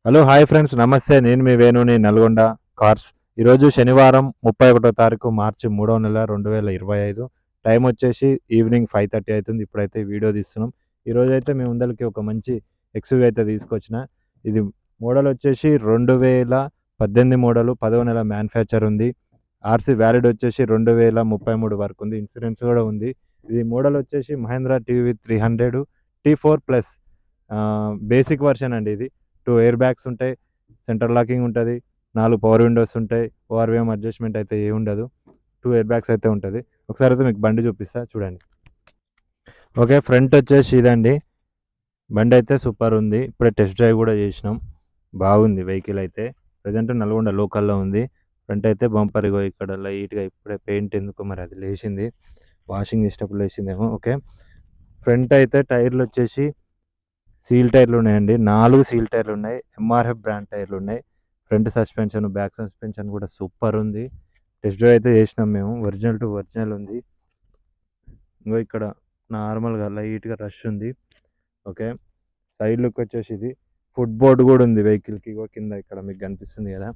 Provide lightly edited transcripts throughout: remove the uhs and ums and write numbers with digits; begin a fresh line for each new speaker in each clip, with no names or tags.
Hello hi friends నమస్తే. నేను మీ వేణుని Nalgonda cars. ఈరోజు శనివారం 31 తారీఖు మార్చి 3వ నెల 2025. టైం వచ్చేసి ఈవినింగ్ 5:30 అవుతుంది. ఇప్పుడైతే వీడియో తీస్తున్నాం. ఈరోజైతే మీ ముందరికి ఒక మంచి ఎక్స్‌యూవీ అయితే తీసుకొచ్చిన. ఇది మోడల్ వచ్చేసి 2018 మోడలు, 10వ నెల మ్యానుఫ్యాక్చర్ ఉంది. ఆర్‌సీ వ్యాలిడ్ వచ్చేసి 2033 వరకు ఉంది. ఇన్సూరెన్స్ కూడా ఉంది. ఇది మోడల్ వచ్చేసి Mahindra TV 300 T4 plus basic version అండి ఇది. 2 ఎయిర్ బ్యాగ్స్ ఉంటాయి. సెంటర్ లాకింగ్ ఉంటది. 4 పవర్ విండోస్ ఉంటాయి. ఓఆర్‌వీఎం అడ్జస్ట్‌మెంట్ అయితే ఏమి ఉండదు. 2 ఎయిర్ బ్యాగ్స్ అయితే ఉంటది. ఒకసారి అయితే మీకు బండి చూపిస్తా చూడండి. ఓకే. ఫ్రంట్ వచ్చేసి ఇదండి. బండి అయితే సూపర్ ఉంది. ఇప్పుడే టెస్ట్ డ్రైవ్ కూడా చేసినాం. బాగుంది వెహికల్ అయితే. ప్రెజెంట్ నల్గొండ లోకల్‌లో ఉంది. ఫ్రంట్ అయితే బంపర్ ఇగో ఇక్కడ లైట్‌గా ఇప్పుడే పెయింట్ ఎందుకో మరి అది లేచింది. వాషింగ్ చేసేటప్పుడు లేచిందేమో. ఓకే. ఫ్రంట్ అయితే టైర్లు వచ్చేసి సీల్ టైర్లు ఉన్నాయండి. 4 సీల్ టైర్లు ఉన్నాయి. ఎంఆర్ఎఫ్ బ్రాండ్ టైర్లు ఉన్నాయి. ఫ్రంట్ సస్పెన్షన్, బ్యాక్ సస్పెన్షన్ కూడా సూపర్ ఉంది. టెస్ట్ డ్రైవ్ అయితే చేసినాం మేము. ఒరిజినల్ టు ఒరిజినల్ ఉంది. ఇంగో ఇక్కడ నార్మల్‌గా లైట్‌గా రష్ ఉంది. ఓకే. సైడ్ లుక్ వచ్చేసి ఇది. ఫుట్ బోర్డ్ కూడా ఉంది వెహికల్‌కి. ఇగో కింద ఇక్కడ మీకు కనిపిస్తుంది కదా!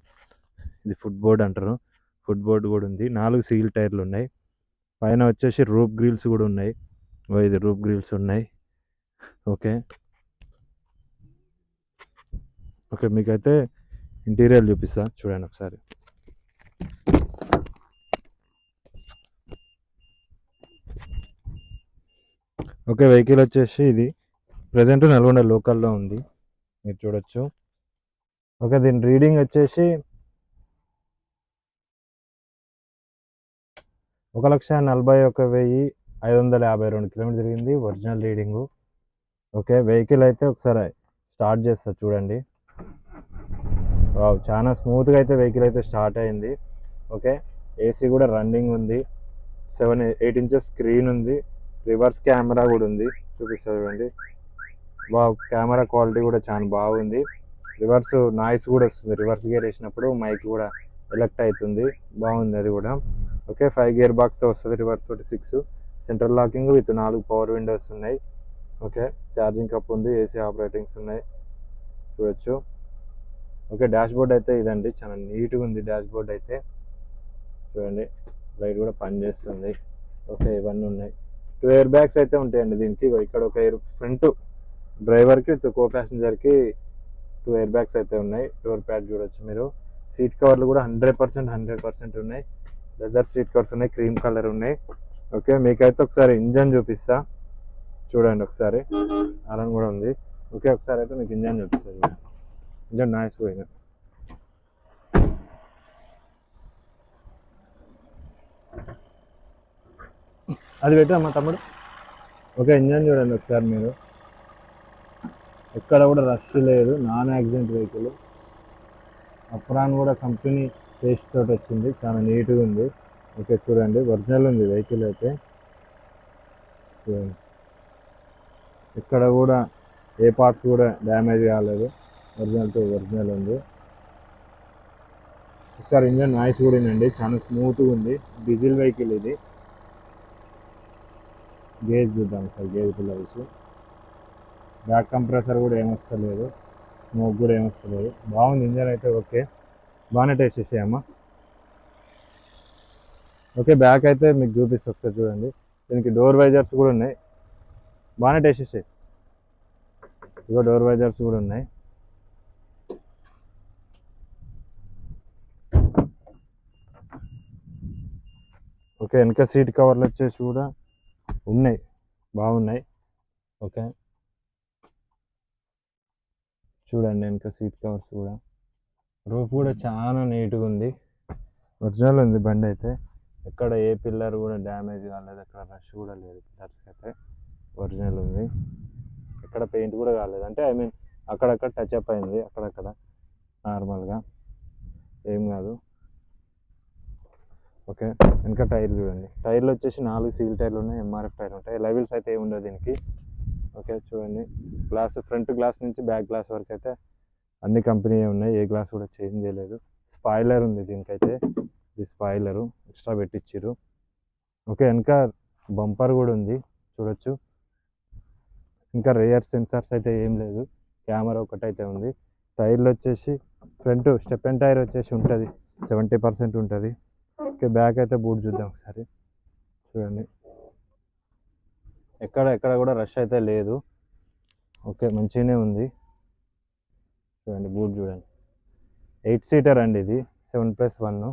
ఇది ఫుట్ బోర్డ్ అంటారు. ఫుట్ బోర్డ్ కూడా ఉంది. 4 సీల్ టైర్లు ఉన్నాయి. పైన వచ్చేసి రూఫ్ గ్రిల్స్ కూడా ఉన్నాయి. ఇగో ఇది రూఫ్ గ్రిల్స్ ఉన్నాయి. ఓకే. ఓకే. మీకైతే ఇంటీరియర్ చూపిస్తా చూడండి ఒకసారి. ఓకే. వెహికల్ వచ్చేసి ఇది ప్రెజెంట్ నల్గొండ లోకల్‌లో ఉంది. మీరు చూడొచ్చు. ఓకే. దీని రీడింగ్ వచ్చేసి 1,41,552 కిలోమీటర్లు తిరిగింది. Original reading. ఓకే. వెహికల్ అయితే ఒకసారి స్టార్ట్ చేస్తా చూడండి. వావ్! చాలా స్మూత్‌గా అయితే వెహికల్ అయితే స్టార్ట్ అయింది. ఓకే. ఏసీ కూడా రన్నింగ్ ఉంది. 8 ఇంచెస్ స్క్రీన్ ఉంది. రివర్స్ కెమెరా కూడా ఉంది. చూపిస్తా చూడండి. వావ్! కెమెరా క్వాలిటీ కూడా చాలా బాగుంది. రివర్స్ నాయిస్ కూడా వస్తుంది. రివర్స్ గేర్ వేసినప్పుడు మైక్ కూడా ఎలెక్ట్ అవుతుంది. బాగుంది అది కూడా. ఓకే. 5 గేర్ బాక్స్‌తో వస్తది. రివర్స్ తోటి 6 central locking with 4 power Windows ఉన్నాయి. ఓకే. ఛార్జింగ్ కప్ ఉంది. ఏసీ ఆపరేటింగ్స్ ఉన్నాయి. చూడొచ్చు. ఓకే. డాష్‌బోర్డ్ అయితే ఇదండి. చాలా నీట్‌గా ఉంది డాష్‌బోర్డ్ అయితే. చూడండి. లైట్ కూడా పనిచేస్తుంది. ఓకే. ఇవన్నీ ఉన్నాయి. 2 ఎయిర్ బ్యాగ్స్ అయితే ఉంటాయండి దీనికి. ఇక్కడ ఒక ఫ్రంట్ డ్రైవర్‌కి విత్ కో ప్యాసింజర్‌కి 2 ఎయిర్ బ్యాగ్స్ అయితే ఉన్నాయి. డోర్ ప్యాడ్ చూడొచ్చు మీరు. సీట్ కవర్లు కూడా 100% ఉన్నాయి. లెదర్ సీట్ కవర్స్ ఉన్నాయి. క్రీమ్ కలర్ ఉన్నాయి. ఓకే. మీకైతే ఒకసారి ఇంజన్ చూపిస్తా చూడండి ఒకసారి. హారన్ కూడా ఉంది. ఓకే. ఒకసారి అయితే మీకు ఇంజన్ చూపిస్తాను. ఇంజన్ నాయిస్ పోయింది. అది పెట్టమ్మా తమ్ముడు. ఓకే. ఇంజన్ చూడండి ఒకసారి మీరు. ఎక్కడ కూడా రస్ట్ లేదు. Non accident vehicle. అప్రాన్ కూడా కంపెనీ టేస్ట్ తోటి వచ్చింది. చాలా నీట్గా ఉంది. ఓకే. చూడండి ఒరిజినల్ ఉంది వెహికల్ అయితే. చూడండి. ఇక్కడ కూడా ఏ పార్ట్స్ కూడా డ్యామేజ్ కాలేదు. ఒరిజినల్ టు ఒరిజినల్ ఉంది. ఒకసారి ఇంజన్ నాయిస్ కూడా ఉందండి. చాలా స్మూత్గా ఉంది. డీజిల్ వెహికల్ ఇది. గేజ్ చూద్దాం sir. Gauge pillars. Back compressor కూడా ఏమొస్తలేదు. స్మోక్ కూడా ఏమొస్తలేదు. బాగుంది ఇంజన్ అయితే. ఓకే. బాగానే టేస్ట్ చేసాయమ్మా. ఓకే. బ్యాక్ అయితే మీకు చూపిస్తా ఒకసారి చూడండి. దీనికి డోర్ వైజర్స్ కూడా ఉన్నాయి. బాగానే టేస్ట్ చేసాయి. ఇగో డోర్ వైజర్స్ కూడా ఉన్నాయి. ఓకే. వెనక సీట్ కవర్లు వచ్చేసి కూడా ఉన్నాయి. బాగున్నాయి. ఓకే. చూడండి వెనక సీట్ కవర్స్ కూడా. రూఫ్ కూడా చాలా నీట్గా ఉంది. ఒరిజినల్ ఉంది బండి అయితే. ఎక్కడ ఏ పిల్లర్ కూడా డ్యామేజ్ కాలేదు. ఎక్కడ రష్ కూడా లేదు పిల్లర్స్కి అయితే. ఒరిజినల్ ఉంది. ఎక్కడ పెయింట్ కూడా కాలేదు. అంటే ఐ మీన్ అక్కడక్కడ టచ్ అప్ అయింది. అక్కడక్కడ నార్మల్గా ఏం కాదు. ఓకే. వెనక టైర్లు చూడండి. టైర్లు వచ్చేసి 4 సీల్ టైర్లు ఉన్నాయి. ఎంఆర్ఎఫ్ టైర్లు ఉంటాయి. లెవెల్స్ అయితే ఏమి ఉండదు దీనికి. ఓకే. చూడండి. గ్లాస్ ఫ్రంట్ గ్లాస్ నుంచి బ్యాక్ గ్లాస్ వరకు అయితే అన్ని కంపెనీ ఉన్నాయి. ఏ గ్లాస్ కూడా చేంజ్ చేయలేదు. స్పాయిలర్ ఉంది దీనికైతే. ఇది స్పాయిలరు ఎక్స్ట్రా పెట్టించారు. ఓకే. వెనక బంపర్ కూడా ఉంది చూడొచ్చు. ఇంకా రేయర్ సెన్సార్స్ అయితే ఏం లేదు. కెమెరా ఒకటైతే ఉంది. టైర్లు వచ్చేసి ఫ్రంట్ స్టెప్ అండ్ టైర్ వచ్చేసి ఉంటుంది 70% ఉంటుంది. ఓకే, బ్యాక్ అయితే బూట్ చూద్దాం ఒకసారి. చూడండి, ఎక్కడ కూడా రష్ అయితే లేదు. ఓకే, మంచిగానే ఉంది. చూడండి బూట్ చూడండి, 8 సీటర్ అండి ఇది, 7+1.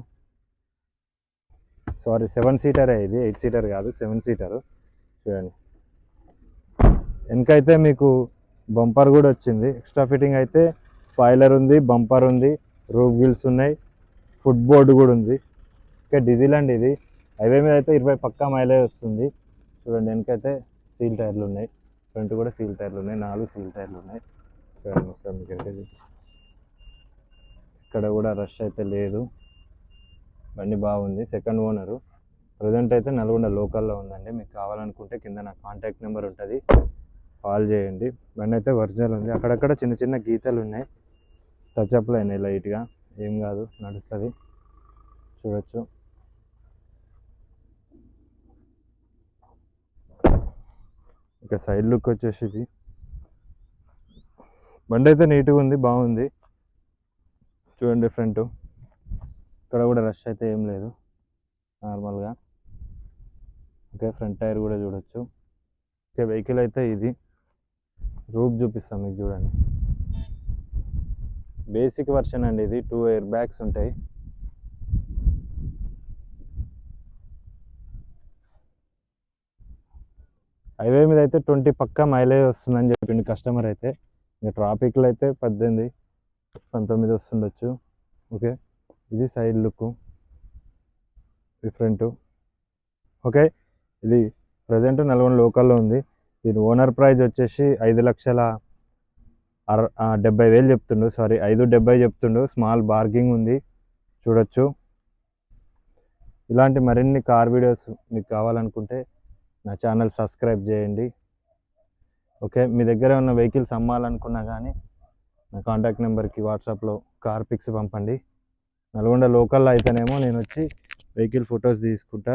సారీ 7 సీటరే ఇది, 8 సీటర్ కాదు 7 సీటర్. చూడండి, వెనకైతే మీకు బంపర్ కూడా వచ్చింది. ఎక్స్ట్రా ఫిట్టింగ్ అయితే స్పాయిలర్ ఉంది, బంపర్ ఉంది, రూఫ్ వీల్స్ ఉన్నాయి, ఫుట్ బోర్డు కూడా ఉంది. ఓకే, డీజిల్ అండి ఇది. హైవే మీద అయితే 20 పక్కా మైలేజ్ వస్తుంది. చూడండి, వెనకైతే సీల్ టైర్లు ఉన్నాయి, ఫ్రంట్ కూడా సీల్ టైర్లు ఉన్నాయి, 4 సీల్ టైర్లు ఉన్నాయి. చూడండి ఒకసారి మీకు వెనక ఇక్కడ కూడా రష్ అయితే లేదు. బండి బాగుంది, సెకండ్ ఓనరు. ప్రజెంట్ అయితే నల్గొండ లోకల్లో ఉందండి. మీకు కావాలనుకుంటే కింద నా కాంటాక్ట్ నెంబర్ ఉంటుంది, కాల్ చేయండి. బండి అయితే ఒరిజినల్ ఉంది. అక్కడక్కడ చిన్న చిన్న గీతలు ఉన్నాయి, టచ్అప్లు అయినాయి లైట్గా, ఏం కాదు, నడుస్తుంది. చూడొచ్చు. ఇక సైడ్ లుక్ వచ్చేసి ఇది. బండి అయితే నీట్గా ఉంది, బాగుంది. చూడండి ఫ్రంట్, ఇక్కడ కూడా రష్ అయితే ఏం లేదు, నార్మల్గా. ఓకే, ఫ్రంట్ టైర్ కూడా చూడొచ్చు. ఓకే, వెహికల్ అయితే ఇది. రూఫ్ చూపిస్తాం మీకు, చూడండి. బేసిక్ వర్షన్ అండి ఇది, 2 ఎయిర్ బ్యాగ్స్ ఉంటాయి. హైవే మీద అయితే 20 పక్కా మైలేజ్ వస్తుందని చెప్పింది కస్టమర్ అయితే. ఇంకా ట్రాఫిక్లో అయితే 18-19 వస్తుండొచ్చు. ఓకే, ఇది సైడ్ లుక్, ఫ్రంట్. ఓకే, ఇది ప్రజెంట్ నల్గొండ లోకల్లో ఉంది. దీని ఓనర్ ప్రైజ్ వచ్చేసి 5,70,000 చెప్తుండు. సారీ, 5,70,000 చెప్తుండు. స్మాల్ బార్గింగ్ ఉంది, చూడొచ్చు. ఇలాంటి మరిన్ని కార్ వీడియోస్ మీకు కావాలనుకుంటే నా ఛానల్ సబ్స్క్రైబ్ చేయండి. ఓకే, మీ దగ్గర ఉన్న వెహికల్స్ అమ్మాలనుకున్నా కానీ నా కాంటాక్ట్ నెంబర్కి వాట్సాప్లో కార్ పిక్స్ పంపండి. నల్గొండ లోకల్లో అయితేనేమో నేను వచ్చి వెహికల్ ఫొటోస్ తీసుకుంటా,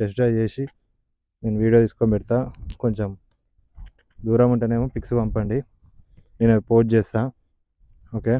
టెస్ట్ డ్రైవ్ చేసి నేను వీడియో తీసుకొని పెడతా. కొంచెం దూరం ఉంటేనేమో పిక్స్ పంపండి, నేను పోస్ట్ చేస్తా. ఓకే.